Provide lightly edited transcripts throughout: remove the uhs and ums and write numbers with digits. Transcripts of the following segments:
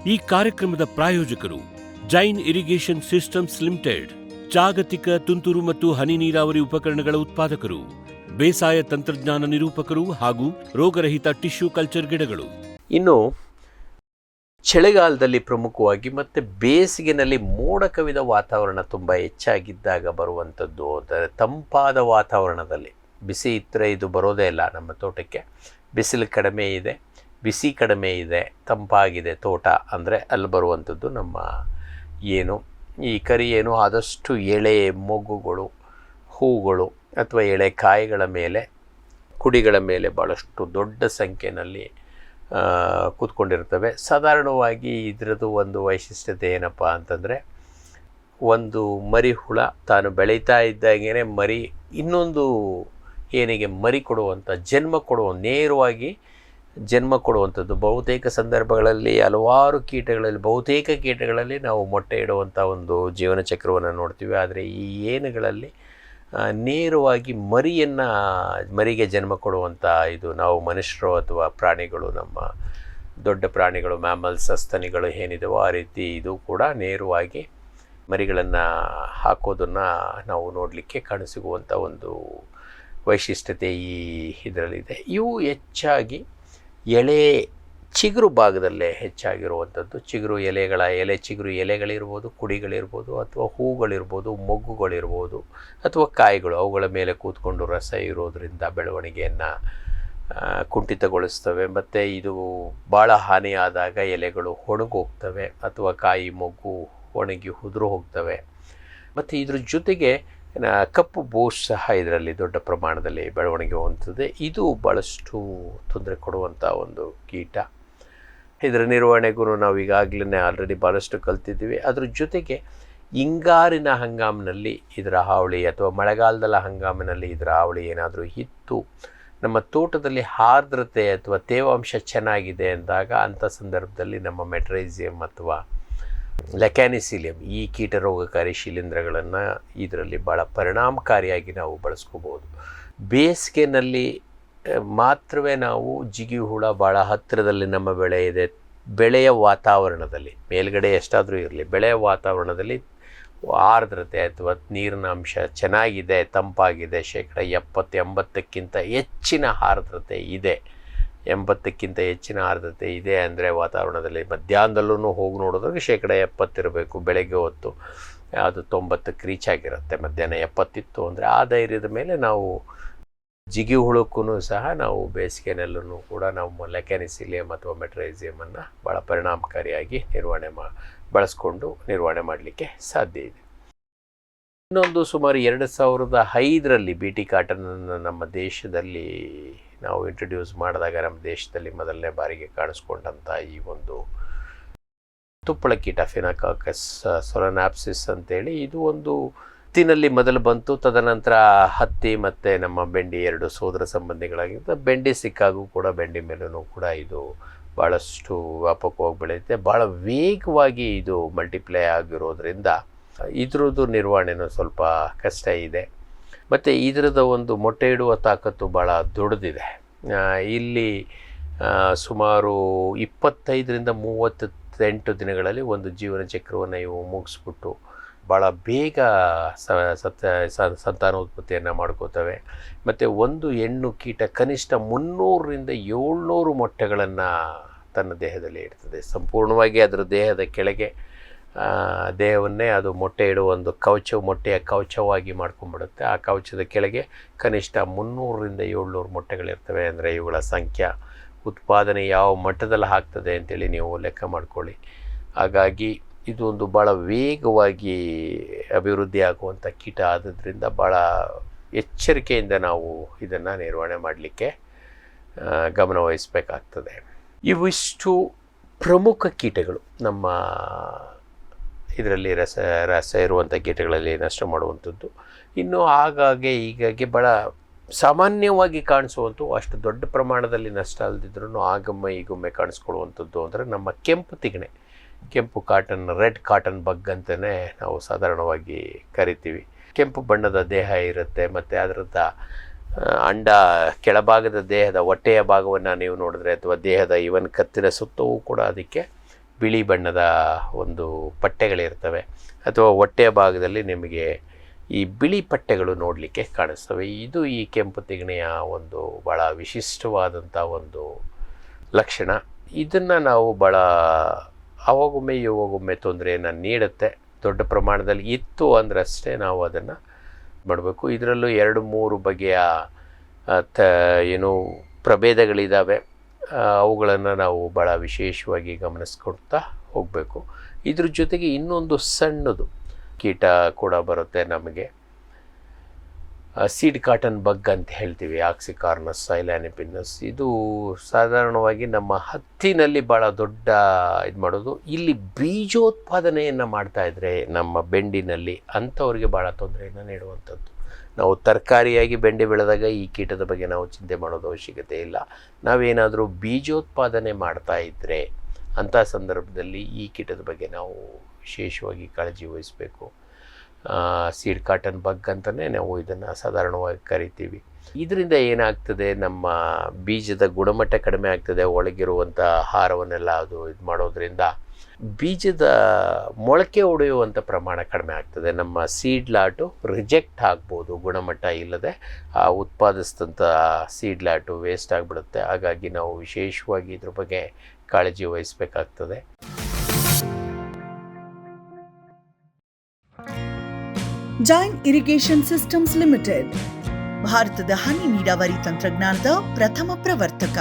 ಈ ಕಾರ್ಯಕ್ರಮದ ಪ್ರಾಯೋಜಕರು ಜೈನ್ ಇರಿಗೇಷನ್ ಸಿಸ್ಟಮ್ಸ್ ಲಿಮಿಟೆಡ್, ಜಾಗತಿಕ ತುಂತುರು ಮತ್ತು ಹನಿ ನೀರಾವರಿ ಉಪಕರಣಗಳ ಉತ್ಪಾದಕರು, ಬೇಸಾಯ ತಂತ್ರಜ್ಞಾನ ನಿರೂಪಕರು ಹಾಗೂ ರೋಗರಹಿತ ಟಿಶ್ಯೂ ಕಲ್ಚರ್ ಗಿಡಗಳು. ಇನ್ನು ಚಳಿಗಾಲದಲ್ಲಿ ಪ್ರಮುಖವಾಗಿ ಮತ್ತು ಬೇಸಿಗೆನಲ್ಲಿ ಮೋಡ ಕವಿದ ವಾತಾವರಣ ತುಂಬ ಹೆಚ್ಚಾಗಿದ್ದಾಗ ಬರುವಂಥದ್ದು, ತಂಪಾದ ವಾತಾವರಣದಲ್ಲಿ ಬಿಸಿ ಇದ್ದರೆ ಇದು ಬರೋದೇ ಇಲ್ಲ ನಮ್ಮ ತೋಟಕ್ಕೆ. ಬಿಸಿಲು ಕಡಿಮೆ ಇದೆ, ಬಿಸಿ ಕಡಿಮೆ ಇದೆ, ತಂಪಾಗಿದೆ ತೋಟ ಅಂದರೆ ಅಲ್ಲಿ ಬರುವಂಥದ್ದು ನಮ್ಮ ಈ ಕರಿ ಆದಷ್ಟು ಎಳೆ ಮೊಗ್ಗುಗಳು, ಹೂಗಳು ಅಥವಾ ಎಳೆ ಕಾಯಿಗಳ ಮೇಲೆ, ಕುಡಿಗಳ ಮೇಲೆ ಭಾಳಷ್ಟು ದೊಡ್ಡ ಸಂಖ್ಯೆಯಲ್ಲಿ ಕೂತ್ಕೊಂಡಿರ್ತವೆ. ಸಾಧಾರಣವಾಗಿ ಇದರದ್ದು ಒಂದು ವೈಶಿಷ್ಟ್ಯತೆ ಏನಪ್ಪ ಅಂತಂದರೆ, ಒಂದು ಮರಿ ಹುಳ ತಾನು ಬೆಳೀತಾ ಇದ್ದಾಗೇ ಮರಿ ಇನ್ನೊಂದು ಮರಿ ಕೊಡುವಂಥ ನೇರವಾಗಿ ಜನ್ಮ ಕೊಡುವಂಥದ್ದು. ಬಹುತೇಕ ಸಂದರ್ಭಗಳಲ್ಲಿ ಬಹುತೇಕ ಕೀಟಗಳಲ್ಲಿ ನಾವು ಮೊಟ್ಟೆ ಇಡುವಂಥ ಒಂದು ಜೀವನ ಚಕ್ರವನ್ನು ನೋಡ್ತೀವಿ. ಆದರೆ ಈ ಏನುಗಳಲ್ಲಿ ನೇರವಾಗಿ ಮರಿಗೆ ಜನ್ಮ ಕೊಡುವಂಥ ಇದು ನಾವು ಮನುಷ್ಯರು ಅಥವಾ ಪ್ರಾಣಿಗಳು, ನಮ್ಮ ದೊಡ್ಡ ಪ್ರಾಣಿಗಳು, ಮ್ಯಾಮಲ್ಸ್, ಸಸ್ತನಿಗಳು ಏನಿದೆವೋ ಆ ರೀತಿ ಇದು ಕೂಡ ನೇರವಾಗಿ ಮರಿಗಳನ್ನು ಹಾಕೋದನ್ನು ನಾವು ನೋಡಲಿಕ್ಕೆ ಕಾಣಸಿಗುವಂಥ ಒಂದು ವೈಶಿಷ್ಟ್ಯತೆ ಇದರಲ್ಲಿದೆ. ಇವು ಹೆಚ್ಚಾಗಿ ಎಳೆ ಚಿಗುರು ಭಾಗದಲ್ಲೇ ಹೆಚ್ಚಾಗಿರುವಂಥದ್ದು. ಚಿಗುರು ಎಲೆಗಳಿರ್ಬೋದು, ಕುಡಿಗಳಿರ್ಬೋದು, ಅಥವಾ ಹೂಗಳಿರ್ಬೋದು, ಮೊಗ್ಗುಗಳಿರ್ಬೋದು, ಅಥವಾ ಕಾಯಿಗಳು ಅವುಗಳ ಮೇಲೆ ಕೂತ್ಕೊಂಡು ರಸ ಇರೋದರಿಂದ ಬೆಳವಣಿಗೆಯನ್ನು ಕುಂಠಿತಗೊಳಿಸ್ತವೆ. ಮತ್ತು ಇದು ಭಾಳ ಹಾನಿಯಾದಾಗ ಎಲೆಗಳು ಒಣಗೋಗ್ತವೆ ಅಥವಾ ಕಾಯಿ ಮೊಗ್ಗು ಒಣಗಿ ಉದುರು ಹೋಗ್ತವೆ. ಮತ್ತು ಇದ್ರ ಜೊತೆಗೆ ಕಪ್ಪು ಬೋಸ್ ಸಹ ಇದರಲ್ಲಿ ದೊಡ್ಡ ಪ್ರಮಾಣದಲ್ಲಿ ಬೆಳವಣಿಗೆ ಹೊಂದುತ್ತದೆ. ಇದು ಭಾಳಷ್ಟು ತೊಂದರೆ ಕೊಡುವಂಥ ಒಂದು ಕೀಟ. ಇದರ ನಿರ್ವಹಣೆಗೂ ನಾವು ಈಗಾಗಲೇ ಆಲ್ರೆಡಿ ಭಾಳಷ್ಟು ಕಲ್ತಿದ್ದೀವಿ. ಅದ್ರ ಜೊತೆಗೆ ಹಿಂಗಾರಿನ ಹಂಗಾಮಿನಲ್ಲಿ ಇದರ ಹಾವಳಿ ಅಥವಾ ಮಳೆಗಾಲದ ಹಂಗಾಮಿನಲ್ಲಿ ಇದರ ಹಾವಳಿ ಏನಾದರೂ ಇತ್ತು, ನಮ್ಮ ತೋಟದಲ್ಲಿ ಆರ್ದ್ರತೆ ಅಥವಾ ತೇವಾಂಶ ಚೆನ್ನಾಗಿದೆ ಅಂದಾಗ ಅಂಥ ಸಂದರ್ಭದಲ್ಲಿ ನಮ್ಮ ಮೆಟ್ರೈಸಿಯಂ ಅಥವಾ ಲೆಕ್ಯಾನಿಸಿಲಿಯಂ ಈ ಕೀಟರೋಗಕಾರಿ ಶಿಲೀಂಧ್ರಗಳನ್ನು ಇದರಲ್ಲಿ ಭಾಳ ಪರಿಣಾಮಕಾರಿಯಾಗಿ ನಾವು ಬಳಸ್ಕೋಬೋದು. ಬೇಸಿಗೆನಲ್ಲಿ ಮಾತ್ರವೇ ನಾವು ಜಿಗಿ ಹುಳ ಭಾಳ ಹತ್ತಿರದಲ್ಲಿ ನಮ್ಮ ಬೆಳೆ ಇದೆ, ಬೆಳೆಯ ವಾತಾವರಣದಲ್ಲಿ ಮೇಲ್ಗಡೆ ಎಷ್ಟಾದರೂ ಇರಲಿ, ಬೆಳೆಯ ವಾತಾವರಣದಲ್ಲಿ ಆರ್ದ್ರತೆ ಅಥವಾ ನೀರಿನ ಅಂಶ ಚೆನ್ನಾಗಿದೆ, ತಂಪಾಗಿದೆ, 70-80ಕ್ಕಿಂತ ಹೆಚ್ಚಿನ ಆರ್ದ್ರತೆ ಇದೆ. 80ಕ್ಕಿಂತ ಹೆಚ್ಚಿನ ಆರ್ದ್ರತೆ ಇದೆ ಅಂದರೆ ವಾತಾವರಣದಲ್ಲಿ ಮಧ್ಯಾಹ್ನದಲ್ಲೂ ಹೋಗಿ ನೋಡಿದ್ರೆ 70 ಇರಬೇಕು. ಬೆಳಗ್ಗೆ ಹೊತ್ತು ಅದು 90ಕ್ಕೆ ರೀಚ್ ಆಗಿರುತ್ತೆ. ಮಧ್ಯಾಹ್ನ 70 ಇತ್ತು ಅಂದರೆ ಆ ಧೈರ್ಯದ ಮೇಲೆ ನಾವು ಜಿಗಿ ಹುಳಕ್ಕೂ ಸಹ ನಾವು ಬೇಸಿಗೆನಲ್ಲೂ ಕೂಡ ನಾವು ಲೆಕ್ಯಾನಿಸಿಲಿಯಂ ಅಥವಾ ಮೆಟ್ರೈಸಿಯಮನ್ನು ಭಾಳ ಪರಿಣಾಮಕಾರಿಯಾಗಿ ಬಳಸ್ಕೊಂಡು ನಿರ್ವಹಣೆ ಮಾಡಲಿಕ್ಕೆ ಸಾಧ್ಯ ಇದೆ. ಇನ್ನೊಂದು ಸುಮಾರು 2005ರಲ್ಲಿ BT ಕಾಟನನ್ನು ನಮ್ಮ ದೇಶದಲ್ಲಿ ನಾವು ಇಂಟ್ರೊಡ್ಯೂಸ್ ಮಾಡಿದಾಗ ನಮ್ಮ ದೇಶದಲ್ಲಿ ಮೊದಲನೇ ಬಾರಿಗೆ ಕಾಣಿಸ್ಕೊಂಡಂಥ ಈ ಒಂದು ತುಪ್ಪಳ ಕೀಟ ಫಿನೋಕಾಕಸ್ ಸೊಲನಾಪ್ಸಿಸ್ ಅಂತೇಳಿ, ಇದು ಒಂದು ಹತ್ತಿನಲ್ಲಿ ಮೊದಲು ಬಂತು. ತದನಂತರ ಹತ್ತಿ ಮತ್ತು ನಮ್ಮ ಬೆಂಡಿ ಎರಡು ಸೋದರ ಸಂಬಂಧಿಗಳಾಗಿದ್ದು, ಬೆಂಡಿ ಸಿಕ್ಕಾಗೂ ಕೂಡ ಬೆಂಡಿ ಮೇಲೂ ಕೂಡ ಇದು ಭಾಳಷ್ಟು ವ್ಯಾಪಕವಾಗಿ ಬೆಳೆಯುತ್ತೆ. ಭಾಳ ವೇಗವಾಗಿ ಇದು ಮಲ್ಟಿಪ್ಲೈ ಆಗಿರೋದ್ರಿಂದ ಇದ್ರದ್ದು ನಿರ್ವಹಣೆನೂ ಸ್ವಲ್ಪ ಕಷ್ಟ ಇದೆ. ಮತ್ತು ಇದರದ ಒಂದು ಮೊಟ್ಟೆ ಇಡುವ ತಾಕತ್ತು ಭಾಳ ದೊಡ್ಡದಿದೆ. ಇಲ್ಲಿ ಸುಮಾರು 25-38 ದಿನಗಳಲ್ಲಿ ಒಂದು ಜೀವನ ಚಕ್ರವನ್ನು ಇವು ಮುಗಿಸ್ಬಿಟ್ಟು ಭಾಳ ಬೇಗ ಸಂತಾನೋತ್ಪತ್ತಿಯನ್ನು ಮಾಡ್ಕೋತವೆ. ಮತ್ತು ಒಂದು ಹೆಣ್ಣು ಕೀಟ ಕನಿಷ್ಠ 300-700 ಮೊಟ್ಟೆಗಳನ್ನು ತನ್ನ ದೇಹದಲ್ಲಿ ಇಡ್ತದೆ. ಸಂಪೂರ್ಣವಾಗಿ ಅದರ ದೇಹದ ಕೆಳಗೆ ದೇಹವನ್ನೇ ಅದು ಮೊಟ್ಟೆ ಇಡುವ ಒಂದು ಮೊಟ್ಟೆಯ ಕವಚವಾಗಿ ಮಾಡ್ಕೊಂಡ್ಬಿಡುತ್ತೆ. ಆ ಕವಚದ ಕೆಳಗೆ ಕನಿಷ್ಠ 300-700 ಮೊಟ್ಟೆಗಳಿರ್ತವೆ. ಅಂದರೆ ಇವುಗಳ ಸಂಖ್ಯೆ, ಉತ್ಪಾದನೆ ಯಾವ ಮಟ್ಟದಲ್ಲಿ ಆಗ್ತದೆ ಅಂತೇಳಿ ನೀವು ಲೆಕ್ಕ ಮಾಡ್ಕೊಳ್ಳಿ. ಹಾಗಾಗಿ ಇದು ಒಂದು ಭಾಳ ವೇಗವಾಗಿ ಅಭಿವೃದ್ಧಿ ಆಗುವಂಥ ಕೀಟ ಆದದ್ರಿಂದ ಭಾಳ ಎಚ್ಚರಿಕೆಯಿಂದ ನಾವು ಇದನ್ನು ನಿರ್ವಹಣೆ ಮಾಡಲಿಕ್ಕೆ ಗಮನವಹಿಸಬೇಕಾಗ್ತದೆ. ಇವಿಷ್ಟು ಪ್ರಮುಖ ಕೀಟಗಳು ನಮ್ಮ ಇದರಲ್ಲಿ ರಸ ಇರುವಂಥ ಕೀಟಗಳಲ್ಲಿ ನಷ್ಟ ಮಾಡುವಂಥದ್ದು. ಇನ್ನು ಹೀಗಾಗಿ ಭಾಳ ಸಾಮಾನ್ಯವಾಗಿ ಕಾಣಿಸುವಂಥ ಅಷ್ಟು ದೊಡ್ಡ ಪ್ರಮಾಣದಲ್ಲಿ ನಷ್ಟ ಅಲ್ಲದಿದ್ರೂ ಆಗೊಮ್ಮೆ ಈಗೊಮ್ಮೆ ಕಾಣಿಸ್ಕೊಳ್ಳುವಂಥದ್ದು ಅಂದರೆ ನಮ್ಮ ಕೆಂಪು ತಿಗಣೆ, ಕೆಂಪು ಕಾಟನ್, ರೆಡ್ ಕಾಟನ್ ಬಗ್ ಅಂತಲೇ ನಾವು ಸಾಧಾರಣವಾಗಿ ಕರಿತೀವಿ. ಕೆಂಪು ಬಣ್ಣದ ದೇಹ ಇರುತ್ತೆ. ಮತ್ತು ಅದರದ್ದು ಅಂಡ ಕೆಳಭಾಗದ ದೇಹದ ಹೊಟ್ಟೆಯ ಭಾಗವನ್ನು ನೀವು ನೋಡಿದ್ರೆ ಅಥವಾ ದೇಹದ ಕತ್ತಿನ ಸುತ್ತವೂ ಕೂಡ ಅದಕ್ಕೆ ಬಿಳಿ ಬಣ್ಣದ ಒಂದು ಪಟ್ಟೆಗಳಿರ್ತವೆ, ಅಥವಾ ಹೊಟ್ಟೆಯ ಭಾಗದಲ್ಲಿ ನಿಮಗೆ ಈ ಬಿಳಿ ಪಟ್ಟೆಗಳು ನೋಡಲಿಕ್ಕೆ ಕಾಣಿಸ್ತವೆ. ಇದು ಈ ಕೆಂಪು ತಿಗಣೆಯ ಒಂದು ಭಾಳ ವಿಶಿಷ್ಟವಾದಂಥ ಒಂದು ಲಕ್ಷಣ. ಇದನ್ನು ನಾವು ಭಾಳ ಅವಾಗೊಮ್ಮೆ ಇವಾಗೊಮ್ಮೆ ತೊಂದರೆಯನ್ನು ನೀಡುತ್ತೆ. ದೊಡ್ಡ ಪ್ರಮಾಣದಲ್ಲಿ ಇತ್ತು ಅಂದ್ರೆ ಅಷ್ಟೇ ನಾವು ಅದನ್ನು ಮಾಡಬೇಕು. ಇದರಲ್ಲೂ 2-3 ಬಗೆಯ ಏನು ಪ್ರಭೇದಗಳಿದ್ದಾವೆ. ಅವುಗಳನ್ನು ನಾವು ಭಾಳ ವಿಶೇಷವಾಗಿ ಗಮನಿಸ್ಕೊಳ್ತಾ ಹೋಗಬೇಕು. ಇದ್ರ ಜೊತೆಗೆ ಇನ್ನೊಂದು ಸಣ್ಣದು ಕೀಟ ಕೂಡ ಬರುತ್ತೆ ನಮಗೆ, ಸೀಡ್ ಕಾಟನ್ ಬಗ್ ಅಂತ ಹೇಳ್ತೀವಿ, ಆಕ್ಸಿಕಾರ್ನಸ್ ಸೈಲಾನಿಪಿನಸ್. ಇದು ಸಾಧಾರಣವಾಗಿ ನಮ್ಮ ಹತ್ತಿನಲ್ಲಿ ಭಾಳ ದೊಡ್ಡ ಇದು ಮಾಡೋದು. ಇಲ್ಲಿ ಬೀಜೋತ್ಪಾದನೆಯನ್ನು ಮಾಡ್ತಾಯಿದ್ರೆ ನಮ್ಮ ಬೆಂಡಿನಲ್ಲಿ, ಅಂಥವ್ರಿಗೆ ಭಾಳ ತೊಂದರೆಯನ್ನು ನೀಡುವಂಥದ್ದು. ನಾವು ತರಕಾರಿಯಾಗಿ ಬೆಂಡೆ ಬೆಳೆದಾಗ ಈ ಕೀಟದ ಬಗ್ಗೆ ನಾವು ಚಿಂತೆ ಮಾಡೋದು ಅವಶ್ಯಕತೆ ಇಲ್ಲ. ನಾವೇನಾದರೂ ಬೀಜೋತ್ಪಾದನೆ ಮಾಡ್ತಾ ಇದ್ದರೆ ಅಂಥ ಸಂದರ್ಭದಲ್ಲಿ ಈ ಕೀಟದ ಬಗ್ಗೆ ನಾವು ವಿಶೇಷವಾಗಿ ಕಾಳಜಿ ವಹಿಸಬೇಕು. ಸೀಡ್ ಕಾಟನ್ ಬಗ್ ಅಂತಲೇ ನಾವು ಇದನ್ನು ಸಾಧಾರಣವಾಗಿ ಕರಿತೀವಿ. ಇದರಿಂದ ಏನಾಗ್ತದೆ, ನಮ್ಮ ಬೀಜದ ಗುಣಮಟ್ಟ ಕಡಿಮೆ ಆಗ್ತದೆ. ಒಳಗಿರುವಂಥ ಆಹಾರವನ್ನೆಲ್ಲ ಅದು ಇದು ಮಾಡೋದ್ರಿಂದ ಬೀಜದ ಮೊಳಕೆ ಒಡೆಯುವಂಥ ಪ್ರಮಾಣ ಕಡಿಮೆ ಆಗ್ತದೆ. ನಮ್ಮ ಸೀಡ್ ಲಾಟು ರಿಜೆಕ್ಟ್ ಆಗ್ಬೋದು, ಗುಣಮಟ್ಟ ಇಲ್ಲದೆ ಆ ಉತ್ಪಾದಿಸಿದಂಥ ಸೀಡ್ ಲಾಟು ವೇಸ್ಟ್ ಆಗಿಬಿಡುತ್ತೆ. ಹಾಗಾಗಿ ನಾವು ವಿಶೇಷವಾಗಿ ಇದ್ರ ಬಗ್ಗೆ ಕಾಳಜಿ ವಹಿಸಬೇಕಾಗ್ತದೆ. ಜೈನ್ ಇರಿಗೇಷನ್ ಸಿಸ್ಟಮ್ಸ್ ಲಿಮಿಟೆಡ್ ಭಾರತದ ಹನಿ ನೀರಾವರಿ ತಂತ್ರಜ್ಞಾನದ ಪ್ರಥಮ ಪ್ರವರ್ತಕ,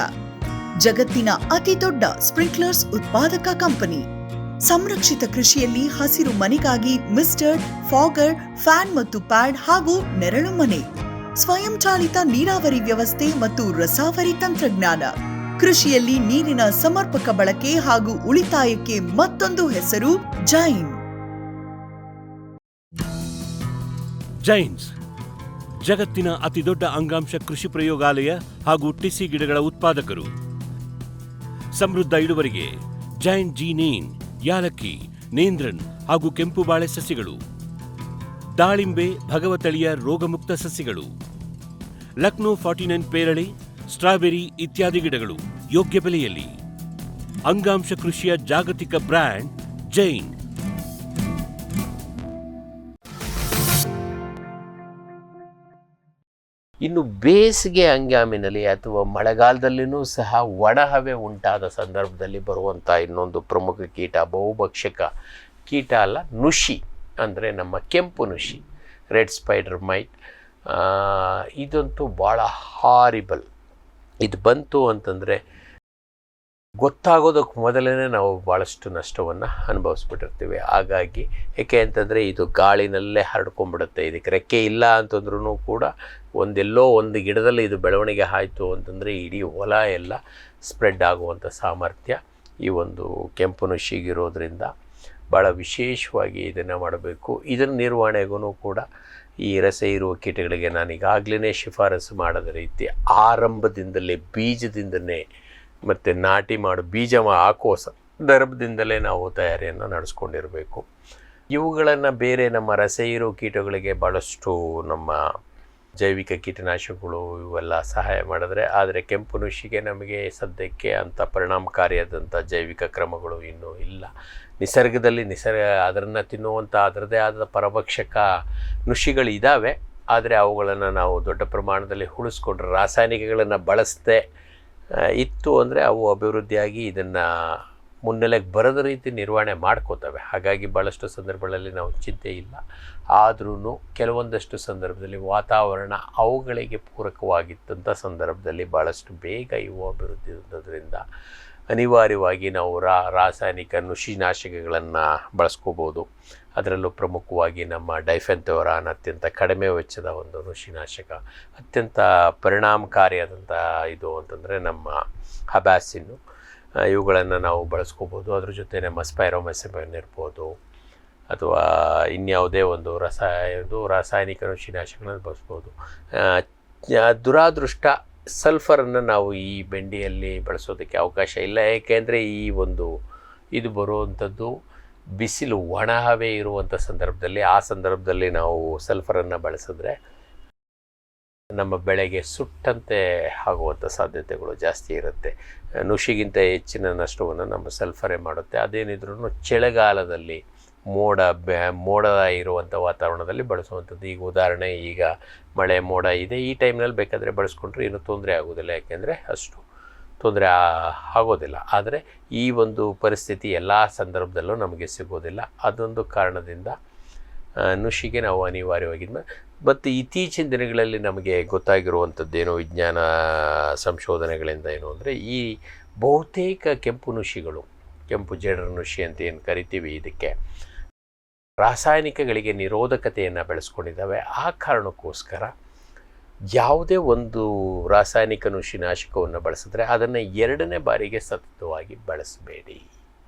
ಜಗತ್ತಿನ ಅತಿ ದೊಡ್ಡ ಸ್ಪ್ರಿಂಕ್ಲರ್ಸ್ ಉತ್ಪಾದಕ ಕಂಪನಿ. ಸಂರಕ್ಷಿತ ಕೃಷಿಯಲ್ಲಿ ಹಸಿರು ಮನೆಗಾಗಿ ಮಿಸ್ಟರ್, ಫಾಗರ್, ಫ್ಯಾನ್ ಮತ್ತು ಪ್ಯಾಡ್ ಹಾಗೂ ನೆರಳು ಮನೆ, ಸ್ವಯಂ ಚಾಲಿತ ನೀರಾವರಿ ವ್ಯವಸ್ಥೆ ಮತ್ತು ರಸಾವರಿ ತಂತ್ರಜ್ಞಾನ. ಕೃಷಿಯಲ್ಲಿ ನೀರಿನ ಸಮರ್ಪಕ ಬಳಕೆ ಹಾಗೂ ಉಳಿತಾಯಕ್ಕೆ ಮತ್ತೊಂದು ಹೆಸರು ಜೈನ್. ಜೈನ್ಸ್ ಜಗತ್ತಿನ ಅತಿದೊಡ್ಡ ಅಂಗಾಂಶ ಕೃಷಿ ಪ್ರಯೋಗಾಲಯ ಹಾಗೂ ಟಿಸಿ ಗಿಡಗಳ ಉತ್ಪಾದಕರು. ಸಮೃದ್ಧ ಇಳುವರಿಗೆ ಜೈನ್ ಜೀನೇನ್, ಯಾಲಕ್ಕಿ, ನೇಂದ್ರನ್ ಹಾಗೂ ಕೆಂಪು ಬಾಳೆ ಸಸಿಗಳು, ದಾಳಿಂಬೆ, ಭಗವತಳಿಯ ರೋಗಮುಕ್ತ ಸಸಿಗಳು, ಲಕ್ನೋ 49 ಪೇರಳೆ, ಸ್ಟ್ರಾಬೆರಿ ಇತ್ಯಾದಿ ಗಿಡಗಳು ಯೋಗ್ಯ ಬೆಲೆಯಲ್ಲಿ. ಅಂಗಾಂಶ ಕೃಷಿಯ ಜಾಗತಿಕ ಬ್ರ್ಯಾಂಡ್ ಜೈನ್. ಇನ್ನು ಬೇಸಿಗೆ ಹಂಗಾಮಿನಲ್ಲಿ ಅಥವಾ ಮಳೆಗಾಲದಲ್ಲಿಯೂ ಸಹ ಒಣಹವೆ ಉಂಟಾದ ಸಂದರ್ಭದಲ್ಲಿ ಬರುವಂಥ ಇನ್ನೊಂದು ಪ್ರಮುಖ ಕೀಟ, ಬಹುಭಕ್ಷಕ ಕೀಟ ಅಲ್ಲ, ನುಷಿ, ಅಂದರೆ ನಮ್ಮ ಕೆಂಪು ನುಷಿ, ರೆಡ್ ಸ್ಪೈಡರ್ ಮೈಟ್. ಇದಂತೂ ಭಾಳ ಹಾರಿಬಲ್. ಇದು ಬಂತು ಅಂತಂದರೆ ಗೊತ್ತಾಗೋದಕ್ಕೆ ಮೊದಲೇ ನಾವು ಭಾಳಷ್ಟು ನಷ್ಟವನ್ನು ಅನುಭವಿಸ್ಬಿಟ್ಟಿರ್ತೀವಿ. ಹಾಗಾಗಿ ಏಕೆ ಅಂತಂದರೆ ಇದು ಗಾಳಿನಲ್ಲೇ ಹರಡ್ಕೊಂಡ್ಬಿಡುತ್ತೆ. ಇದಕ್ಕೆ ರೆಕ್ಕೆ ಇಲ್ಲ ಅಂತಂದ್ರೂ ಕೂಡ ಒಂದೆಲ್ಲೋ ಒಂದು ಗಿಡದಲ್ಲಿ ಇದು ಬೆಳವಣಿಗೆ ಆಯಿತು ಅಂತಂದರೆ ಇಡೀ ಹೊಲ ಎಲ್ಲ ಸ್ಪ್ರೆಡ್ ಆಗುವಂಥ ಸಾಮರ್ಥ್ಯ ಈ ಒಂದು ಕೆಂಪು ನುಷಿಗಿರೋದ್ರಿಂದ ಭಾಳ ವಿಶೇಷವಾಗಿ ಇದನ್ನು ಮಾಡಬೇಕು. ಇದರ ನಿರ್ವಹಣೆಗೂ ಕೂಡ ಈ ರಸ ಇರುವ ಕೀಟಗಳಿಗೆ ನಾನು ಈಗಾಗಲೇ ಶಿಫಾರಸು ಮಾಡದ ರೀತಿ ಆರಂಭದಿಂದಲೇ ಬೀಜದಿಂದಲೇ ಮತ್ತು ನಾಟಿ ಮಾಡಿ ಬೀಜ ಹಾಕುವ ಸಂದರ್ಭದಿಂದಲೇ ನಾವು ತಯಾರಿಯನ್ನು ನಡೆಸ್ಕೊಂಡಿರಬೇಕು. ಇವುಗಳನ್ನು ಬೇರೆ ನಮ್ಮ ರಸ ಇರೋ ಕೀಟಗಳಿಗೆ ಭಾಳಷ್ಟು ನಮ್ಮ ಜೈವಿಕ ಕೀಟನಾಶಕಗಳು ಇವೆಲ್ಲ ಸಹಾಯ ಮಾಡಿದ್ರೆ, ಆದರೆ ಕೆಂಪು ನುಷಿಗೆ ನಮಗೆ ಸದ್ಯಕ್ಕೆ ಅಂಥ ಪರಿಣಾಮಕಾರಿಯಾದಂಥ ಜೈವಿಕ ಕ್ರಮಗಳು ಇನ್ನೂ ಇಲ್ಲ. ನಿಸರ್ಗದಲ್ಲಿ ಅದನ್ನು ತಿನ್ನುವಂಥ ಅದರದೇ ಆದ ಪರಭಕ್ಷಕ ನುಷಿಗಳಿದ್ದಾವೆ. ಆದರೆ ಅವುಗಳನ್ನು ನಾವು ದೊಡ್ಡ ಪ್ರಮಾಣದಲ್ಲಿ ಉಳಿಸ್ಕೊಂಡ್ರೆ, ರಾಸಾಯನಿಕಗಳನ್ನು ಬಳಸದೆ ಇತ್ತು ಅಂದರೆ ಅವು ಅಭಿವೃದ್ಧಿಯಾಗಿ ಇದನ್ನು ಮುನ್ನೆಲೆಗೆ ಬರದ ರೀತಿ ನಿರ್ವಹಣೆ ಮಾಡ್ಕೋತವೆ. ಹಾಗಾಗಿ ಭಾಳಷ್ಟು ಸಂದರ್ಭಗಳಲ್ಲಿ ನಾವು ಚಿಂತೆ ಇಲ್ಲ. ಆದ್ರೂ ಕೆಲವೊಂದಷ್ಟು ಸಂದರ್ಭದಲ್ಲಿ ವಾತಾವರಣ ಅವುಗಳಿಗೆ ಪೂರಕವಾಗಿದ್ದಂಥ ಸಂದರ್ಭದಲ್ಲಿ ಭಾಳಷ್ಟು ಬೇಗ ಇವು ಅಭಿವೃದ್ಧಿ ಹೊಂದೋದ್ರಿಂದ ಅನಿವಾರ್ಯವಾಗಿ ನಾವು ರಾಸಾಯನಿಕ ನುಷಿನಾಶಕಗಳನ್ನು ಬಳಸ್ಕೋಬೋದು. ಅದರಲ್ಲೂ ಪ್ರಮುಖವಾಗಿ ನಮ್ಮ ಡೈಫೆನ್ಥೋರಾನ್ ಅತ್ಯಂತ ಕಡಿಮೆ ವೆಚ್ಚದ ಒಂದು ನುಷಿನಾಶಕ, ಅತ್ಯಂತ ಪರಿಣಾಮಕಾರಿಯಾದಂಥ ಇದು ಅಂತಂದರೆ ನಮ್ಮ ಹಬ್ಯಾಸಿನ್ನು. ಇವುಗಳನ್ನು ನಾವು ಬಳಸ್ಕೋಬೋದು. ಅದ್ರ ಜೊತೆ ನಮ್ಮ ಸ್ಪೈರೋಮೆಸಿನ್ ಇರ್ಬೋದು, ಅಥವಾ ಇನ್ಯಾವುದೇ ಒಂದು ರಾಸಾಯನಿಕ ನುಷಿನಾಶಕಗಳನ್ನು ಬಳಸ್ಬೋದು. ದುರಾದೃಷ್ಟ ಸಲ್ಫರನ್ನು ನಾವು ಈ ಬೆಂಡಿಯಲ್ಲಿ ಬಳಸೋದಕ್ಕೆ ಅವಕಾಶ ಇಲ್ಲ. ಏಕೆಂದರೆ ಈ ಒಂದು ಇದು ಬರುವಂಥದ್ದು ಬಿಸಿಲು ಒಣಹವೆ ಇರುವಂಥ ಸಂದರ್ಭದಲ್ಲಿ, ಆ ಸಂದರ್ಭದಲ್ಲಿ ನಾವು ಸಲ್ಫರನ್ನು ಬಳಸಿದ್ರೆ ನಮ್ಮ ಬೆಳೆಗೆ ಸುಟ್ಟಂತೆ ಆಗುವಂಥ ಸಾಧ್ಯತೆಗಳು ಜಾಸ್ತಿ ಇರುತ್ತೆ. ನುಷಿಗಿಂತ ಹೆಚ್ಚಿನ ನಷ್ಟವನ್ನು ನಮ್ಮ ಸಲ್ಫರೇ ಮಾಡುತ್ತೆ. ಅದೇನಿದ್ರೂ ಚಳಿಗಾಲದಲ್ಲಿ ಮೋಡ ಇರುವಂಥ ವಾತಾವರಣದಲ್ಲಿ ಬಳಸುವಂಥದ್ದು. ಈಗ ಉದಾಹರಣೆ, ಈಗ ಮಳೆ ಮೋಡ ಇದೆ, ಈ ಟೈಮ್ನಲ್ಲಿ ಬೇಕಾದರೆ ಬಳಸ್ಕೊಂಡ್ರೆ ಏನೂ ತೊಂದರೆ ಆಗೋದಿಲ್ಲ, ಯಾಕೆಂದರೆ ಅಷ್ಟು ತೊಂದರೆ ಆಗೋದಿಲ್ಲ. ಆದರೆ ಈ ಒಂದು ಪರಿಸ್ಥಿತಿ ಎಲ್ಲ ಸಂದರ್ಭದಲ್ಲೂ ನಮಗೆ ಸಿಗೋದಿಲ್ಲ. ಅದೊಂದು ಕಾರಣದಿಂದ ನುಷಿಗೆ ನಾವು ಅನಿವಾರ್ಯವಾಗಿದ್ದ. ಮತ್ತು ಇತ್ತೀಚಿನ ದಿನಗಳಲ್ಲಿ ನಮಗೆ ಗೊತ್ತಾಗಿರುವಂಥದ್ದೇನು ವಿಜ್ಞಾನ ಸಂಶೋಧನೆಗಳಿಂದ ಏನು ಅಂದರೆ, ಈ ಬಹುತೇಕ ಕೆಂಪು ನುಷಿಗಳು, ಕೆಂಪು ಜೇಡರ ನುಷಿ ಅಂತ ಏನು ಕರಿತೀವಿ, ಇದಕ್ಕೆ ರಾಸಾಯನಿಕಗಳಿಗೆ ನಿರೋಧಕತೆಯನ್ನು ಬೆಳೆಸ್ಕೊಂಡಿದ್ದಾವೆ. ಆ ಕಾರಣಕ್ಕೋಸ್ಕರ ಯಾವುದೇ ಒಂದು ರಾಸಾಯನಿಕ ನುಷಿನಾಶಕವನ್ನು ಬಳಸಿದ್ರೆ ಅದನ್ನು 2ನೇ ಬಾರಿಗೆ ಸತತವಾಗಿ ಬಳಸಬೇಡಿ.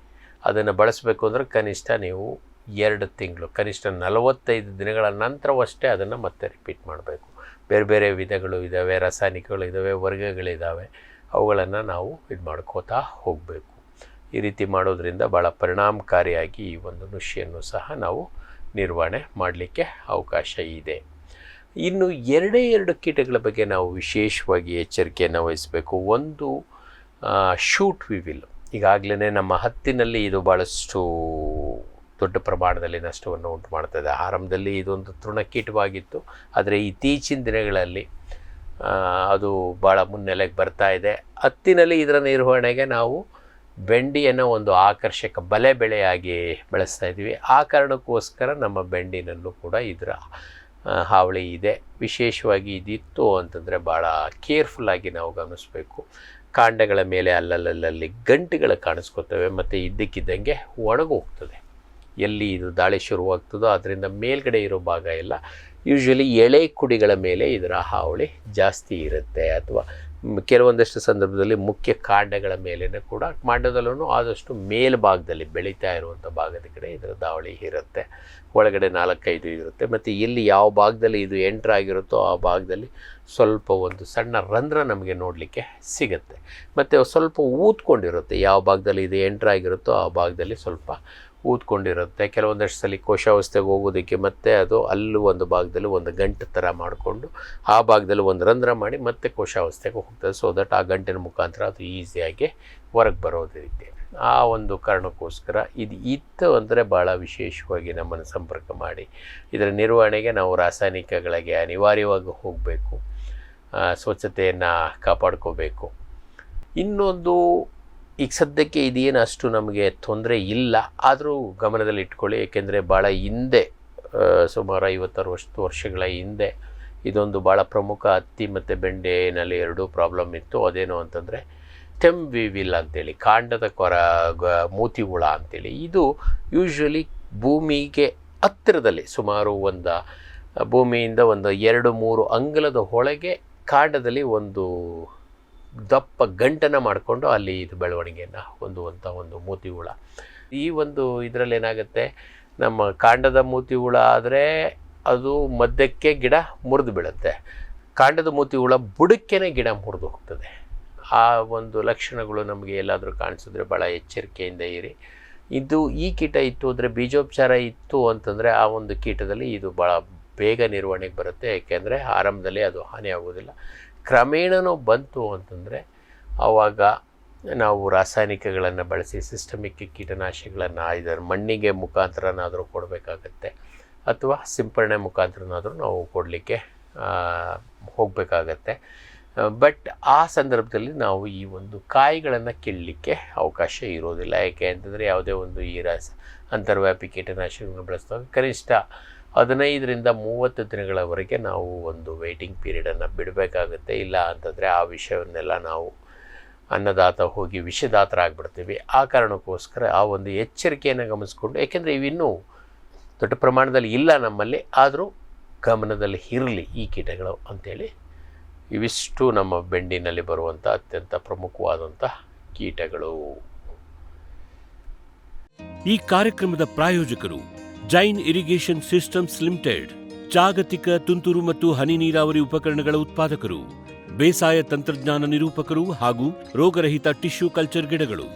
ಅದನ್ನು ಬಳಸಬೇಕು ಅಂದರೆ ಕನಿಷ್ಠ ನೀವು 2 ತಿಂಗಳು, ಕನಿಷ್ಠ 45 ದಿನಗಳ ನಂತರವಷ್ಟೇ ಅದನ್ನು ಮತ್ತೆ ರಿಪೀಟ್ ಮಾಡಬೇಕು. ಬೇರೆ ಬೇರೆ ವಿಧಗಳು ಇದ್ದಾವೆ, ರಾಸಾಯನಿಕಗಳು ಇದ್ದಾವೆ, ವರ್ಗಗಳಿದ್ದಾವೆ. ಅವುಗಳನ್ನು ನಾವು ಇದು ಮಾಡ್ಕೋತಾ ಹೋಗಬೇಕು. ಈ ರೀತಿ ಮಾಡೋದ್ರಿಂದ ಭಾಳ ಪರಿಣಾಮಕಾರಿಯಾಗಿ ಈ ಒಂದು ನುಷಿಯನ್ನು ಸಹ ನಾವು ನಿರ್ವಹಣೆ ಮಾಡಲಿಕ್ಕೆ ಅವಕಾಶ ಇದೆ. ಇನ್ನು 2 ಕೀಟಗಳ ಬಗ್ಗೆ ನಾವು ವಿಶೇಷವಾಗಿ ಎಚ್ಚರಿಕೆಯನ್ನು ವಹಿಸಬೇಕು. ಒಂದು ಶೂಟ್ ವಿವಿಲ್. ಈಗಾಗಲೇ ನಮ್ಮ ಹತ್ತಿನಲ್ಲಿ ಇದು ಭಾಳಷ್ಟು ದೊಡ್ಡ ಪ್ರಮಾಣದಲ್ಲಿ ನಷ್ಟವನ್ನು ಉಂಟು ಮಾಡ್ತದೆ. ಆರಂಭದಲ್ಲಿ ಇದೊಂದು ತೃಣಕೀಟವಾಗಿತ್ತು, ಆದರೆ ಇತ್ತೀಚಿನ ದಿನಗಳಲ್ಲಿ ಅದು ಭಾಳ ಮುನ್ನೆಲೆಗೆ ಬರ್ತಾ ಇದೆ. ಹತ್ತಿನಲ್ಲಿ ಇದರ ನಿರ್ವಹಣೆಗೆ ನಾವು ಬೆಂಡಿಯನ್ನು ಒಂದು ಆಕರ್ಷಕ ಬೆಳೆಯಾಗಿ ಬೆಳೆಸ್ತಾ ಇದ್ದೀವಿ. ಆ ಕಾರಣಕ್ಕೋಸ್ಕರ ನಮ್ಮ ಬೆಂಡಿನಲ್ಲೂ ಕೂಡ ಇದರ ಹಾವಳಿ ಇದೆ. ವಿಶೇಷವಾಗಿ ಇದಿತ್ತು ಅಂತಂದರೆ ಭಾಳ ಕೇರ್ಫುಲ್ಲಾಗಿ ನಾವು ಗಮನಿಸಬೇಕು. ಕಾಂಡಗಳ ಮೇಲೆ ಅಲ್ಲಲ್ಲಿ ಗಂಟುಗಳು ಕಾಣಿಸ್ಕೊತವೆ ಮತ್ತು ಇದ್ದಕ್ಕಿದ್ದಂಗೆ ಒಣಗೋಗ್ತದೆ. ಎಲ್ಲಿ ಇದು ದಾಳಿ ಶುರುವಾಗ್ತದೋ ಅದರಿಂದ ಮೇಲ್ಗಡೆ ಇರೋ ಭಾಗ ಎಲ್ಲ ಯೂಶ್ವಲಿ ಎಳೆ ಕುಡಿಗಳ ಮೇಲೆ ಇದರ ಹಾವಳಿ ಜಾಸ್ತಿ ಇರುತ್ತೆ. ಅಥವಾ ಕೆಲವೊಂದಷ್ಟು ಸಂದರ್ಭದಲ್ಲಿ ಮುಖ್ಯ ಕಾಂಡಗಳ ಮೇಲೇ ಕೂಡ, ಕಾಂಡದಲ್ಲೂ ಆದಷ್ಟು ಮೇಲ್ಭಾಗದಲ್ಲಿ ಬೆಳೀತಾ ಇರುವಂಥ ಭಾಗದ ಕಡೆ ಇದರ ದಾವಳಿ ಇರುತ್ತೆ. ಒಳಗಡೆ 4-5 ಇರುತ್ತೆ. ಮತ್ತು ಎಲ್ಲಿ ಯಾವ ಭಾಗದಲ್ಲಿ ಇದು ಎಂಟ್ರ್ ಆಗಿರುತ್ತೋ ಆ ಭಾಗದಲ್ಲಿ ಸ್ವಲ್ಪ ಒಂದು ಸಣ್ಣ ರಂಧ್ರ ನಮಗೆ ನೋಡಲಿಕ್ಕೆ ಸಿಗುತ್ತೆ. ಮತ್ತು ಸ್ವಲ್ಪ ಊದ್ಕೊಂಡಿರುತ್ತೆ. ಯಾವ ಭಾಗದಲ್ಲಿ ಇದು ಎಂಟ್ರ್ ಆಗಿರುತ್ತೋ ಆ ಭಾಗದಲ್ಲಿ ಸ್ವಲ್ಪ ಊದ್ಕೊಂಡಿರುತ್ತೆ. ಕೆಲವೊಂದಷ್ಟು ಸಲ ಕೋಶಾವಸ್ಥೆಗೆ ಹೋಗೋದಕ್ಕೆ ಮತ್ತೆ ಅದು ಅಲ್ಲೂ ಒಂದು ಭಾಗದಲ್ಲಿ ಒಂದು ಗಂಟು ಥರ ಮಾಡಿಕೊಂಡು ಆ ಭಾಗದಲ್ಲಿ ಒಂದು ರಂಧ್ರ ಮಾಡಿ ಮತ್ತೆ ಕೋಶಾವಸ್ಥೆಗೆ ಹೋಗ್ತದೆ. ಸೊ ದಟ್ ಆ ಗಂಟಿನ ಮುಖಾಂತರ ಅದು ಈಸಿಯಾಗಿ ಹೊರಗೆ ಬರೋದು ರೀತಿ. ಆ ಒಂದು ಕಾರಣಕ್ಕೋಸ್ಕರ ಇದು ಇತ್ತು ಅಂದರೆ ಭಾಳ ವಿಶೇಷವಾಗಿ ನಮ್ಮನ್ನು ಸಂಪರ್ಕ ಮಾಡಿ ಇದರ ನಿರ್ವಹಣೆಗೆ ನಾವು ರಾಸಾಯನಿಕಗಳಿಗೆ ಅನಿವಾರ್ಯವಾಗಿ ಹೋಗಬೇಕು. ಸ್ವಚ್ಛತೆಯನ್ನು ಕಾಪಾಡ್ಕೋಬೇಕು. ಇನ್ನೊಂದು, ಈಗ ಸದ್ಯಕ್ಕೆ ಇದೇನು ಅಷ್ಟು ನಮಗೆ ತೊಂದರೆ ಇಲ್ಲ, ಆದರೂ ಗಮನದಲ್ಲಿ ಇಟ್ಕೊಳ್ಳಿ. ಏಕೆಂದರೆ ಭಾಳ ಹಿಂದೆ, ಸುಮಾರು 50-60 ವರ್ಷಗಳ ಹಿಂದೆ ಇದೊಂದು ಭಾಳ ಪ್ರಮುಖ ಹತ್ತಿ ಮತ್ತು ಬೆಂಡೆನಲ್ಲಿ 2 ಪ್ರಾಬ್ಲಮ್ ಇತ್ತು. ಅದೇನು ಅಂತಂದರೆ ಸ್ಟೆಮ್ ವಿವಿಲ್ ಅಂತೇಳಿ, ಕಾಂಡದ ಮೂತಿ ಹುಳ ಅಂತೇಳಿ. ಇದು ಯೂಶ್ವಲಿ ಭೂಮಿಗೆ ಹತ್ತಿರದಲ್ಲಿ, ಸುಮಾರು ಭೂಮಿಯಿಂದ ಒಂದು 2-3 ಅಂಗುಲದ ಒಳಗೆ ಕಾಂಡದಲ್ಲಿ ಒಂದು ದಪ್ಪ ಗಂಟನ್ನು ಮಾಡಿಕೊಂಡು ಅಲ್ಲಿ ಇದು ಬೆಳವಣಿಗೆಯನ್ನು ಹೊಂದುವಂಥ ಒಂದು ಮೂತಿ ಹುಳ. ಈ ಒಂದು ಇದರಲ್ಲಿ ಏನಾಗುತ್ತೆ, ನಮ್ಮ ಕಾಂಡದ ಮೂತಿ ಹುಳ ಆದರೆ ಅದು ಮಧ್ಯಕ್ಕೆ ಗಿಡ ಮುರಿದು ಬೀಳುತ್ತೆ. ಕಾಂಡದ ಮೂತಿ ಹುಳ ಬುಡಕ್ಕೇ ಗಿಡ ಮುರಿದು ಹೋಗ್ತದೆ. ಆ ಒಂದು ಲಕ್ಷಣಗಳು ನಮಗೆ ಎಲ್ಲಾದರೂ ಕಾಣಿಸಿದ್ರೆ ಭಾಳ ಎಚ್ಚರಿಕೆಯಿಂದ ಇರಿ. ಇದು ಈ ಕೀಟ ಇತ್ತು ಅಂದರೆ, ಬೀಜೋಪಚಾರ ಇತ್ತು ಅಂತಂದರೆ ಆ ಒಂದು ಕೀಟದಲ್ಲಿ ಇದು ಭಾಳ ಬೇಗ ನಿರ್ವಹಣೆಗೆ ಬರುತ್ತೆ. ಏಕೆಂದರೆ ಆರಂಭದಲ್ಲಿ ಅದು ಹಾನಿ ಆಗೋದಿಲ್ಲ. ಕ್ರಮೇಣನೂ ಬಂತು ಅಂತಂದರೆ ಆವಾಗ ನಾವು ರಾಸಾಯನಿಕಗಳನ್ನು ಬಳಸಿ ಸಿಸ್ಟಮಿಕ್ ಕೀಟನಾಶಕಗಳನ್ನು ಇದರ ಮಣ್ಣಿಗೆ ಮುಖಾಂತರನಾದರೂ ಕೊಡಬೇಕಾಗತ್ತೆ, ಅಥವಾ ಸಿಂಪರಣೆ ಮುಖಾಂತರನಾದರೂ ನಾವು ಕೊಡಲಿಕ್ಕೆ ಹೋಗಬೇಕಾಗತ್ತೆ. ಬಟ್ ಆ ಸಂದರ್ಭದಲ್ಲಿ ನಾವು ಈ ಒಂದು ಕಾಯಿಗಳನ್ನು ಕೀಳಲಿಕ್ಕೆ ಅವಕಾಶ ಇರೋದಿಲ್ಲ. ಯಾಕೆ ಅಂತಂದರೆ ಯಾವುದೇ ಒಂದು ಈ ಅಂತರ್ವ್ಯಾಪಿ ಕೀಟನಾಶಕಗಳನ್ನು ಬಳಸಿದಾಗ ಕನಿಷ್ಠ 15ರಿಂದ 30 ದಿನಗಳವರೆಗೆ ನಾವು ಒಂದು ವೇಟಿಂಗ್ ಪೀರಿಯಡನ್ನು ಬಿಡಬೇಕಾಗುತ್ತೆ. ಇಲ್ಲ ಅಂತಂದರೆ ಆ ವಿಷಯವನ್ನೆಲ್ಲ ನಾವು ಅನ್ನದಾತ ಹೋಗಿ ವಿಷದಾತರಾಗ್ಬಿಡ್ತೀವಿ. ಆ ಕಾರಣಕ್ಕೋಸ್ಕರ ಆ ಒಂದು ಎಚ್ಚರಿಕೆಯನ್ನು ಗಮನಿಸ್ಕೊಂಡು, ಏಕೆಂದರೆ ಇವಿನ್ನೂ ದೊಡ್ಡ ಪ್ರಮಾಣದಲ್ಲಿ ಇಲ್ಲ ನಮ್ಮಲ್ಲಿ, ಆದರೂ ಗಮನದಲ್ಲಿ ಇರಲಿ ಈ ಕೀಟಗಳು ಅಂಥೇಳಿ. ಇವಿಷ್ಟು ನಮ್ಮ ಬೆಂಡಿನಲ್ಲಿ ಬರುವಂಥ ಅತ್ಯಂತ ಪ್ರಮುಖವಾದಂಥ ಕೀಟಗಳು. ಈ ಕಾರ್ಯಕ್ರಮದ ಪ್ರಾಯೋಜಕರು ಜೈನ್ ಇರಿಗೇಷನ್ ಸಿಸ್ಟಮ್ಸ್ ಲಿಮಿಟೆಡ್, ಜಾಗತಿಕ ತುಂತುರು ಮತ್ತು ಹನಿ ನೀರಾವರಿ ಉಪಕರಣಗಳ ಉತ್ಪಾದಕರು, ಬೇಸಾಯ ತಂತ್ರಜ್ಞಾನ ನಿರೂಪಕರು ಹಾಗೂ ರೋಗರಹಿತ ಟಿಶ್ಯೂ ಕಲ್ಚರ್ ಗಿಡಗಳು.